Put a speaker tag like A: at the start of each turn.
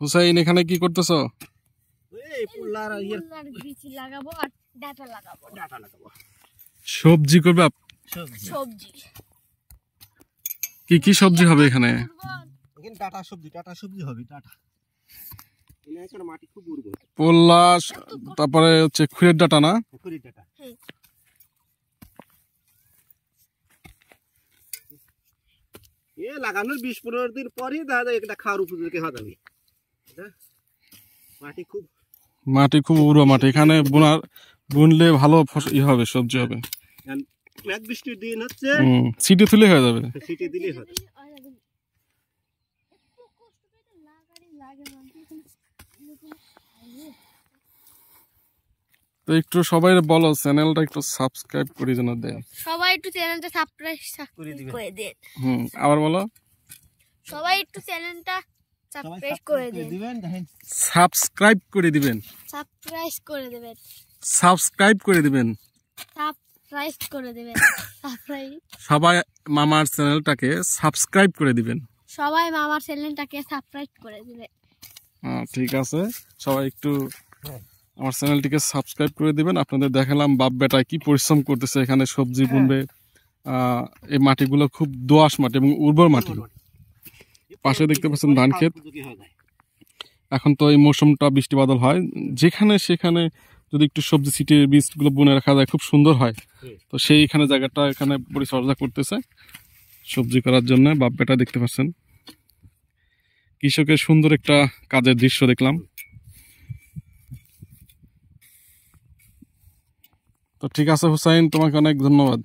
A: হুসাইন এখানে কি করতেছো? সবজি করবে?
B: সবজি
A: কি কি সবজি হবে এখানে?
C: টাটা সবজি হবে। মাটি খুব উর্বর।
A: পোল্লা, তারপরে হচ্ছে খুঁড়ের ডাটা না?
C: খুঁড়ির ডাটা। লাগানোর 20-15 দিন পরই দেখা যায় এটা খাওয়ার উপযোগী হয়ে যাবে। মাটি খুব
A: উর্বর মাটি, এখানে বুনলে ভালো হবে, সবজি হবে।
C: এক বৃষ্টির দিন হচ্ছে
A: সিটি তুলে হয়ে যাবে,
C: সিটি দিলেই হবে।
A: তো একটু সবাই বলো চ্যানেলটা একটু সাবস্ক্রাইব করে যেন দেন।
B: সবাই একটু চ্যানেলটা সাবস্ক্রাইব করে দেন।
A: আবার বলো,
B: সবাই একটু চ্যানেলটা সাবস্ক্রাইব করে দিবেন।
A: সাবস্ক্রাইব করে দিবেন।
B: সাবস্ক্রাইব করে দিবেন।
A: সাবস্ক্রাইব করে দিবেন।
B: সাবস্ক্রাইব করে দিবেন।
A: সবাই মামার চ্যানেলটাকে সাবস্ক্রাইব করে দিবেন।
B: সবাই মামার চ্যানেলটাকে সাবস্ক্রাইব করে দিবেন।
A: ঠিক আছে, সবাই একটু আমার চ্যানেলটিকে সাবস্ক্রাইব করে দিবেন। আপনাদের দেখালাম বাপ বেটায় কি পরিশ্রম করতেছে, এখানে সবজি বুনবে। এই মাটিগুলো খুব দোআঁশ মাটি এবং উর্বর মাটি। পাশে দেখতে পাচ্ছেন ধান ক্ষেত। এখন তো এই মৌসুমটা বৃষ্টি বাদল হয়, যেখানে সেখানে যদি একটু সবজি ছিটিয়ে বীজগুলো বুনে রাখা যায় খুব সুন্দর হয়। তো সেইখানে জায়গাটা এখানে পরিচর্যা করতেছে সবজি করার জন্য। বাপ বেটা দেখতে পাচ্ছেন, কৃষকের সুন্দর একটা কাজের দৃশ্য দেখলাম। তো ঠিক আছে হুসাইন, তোমাকে অনেক ধন্যবাদ।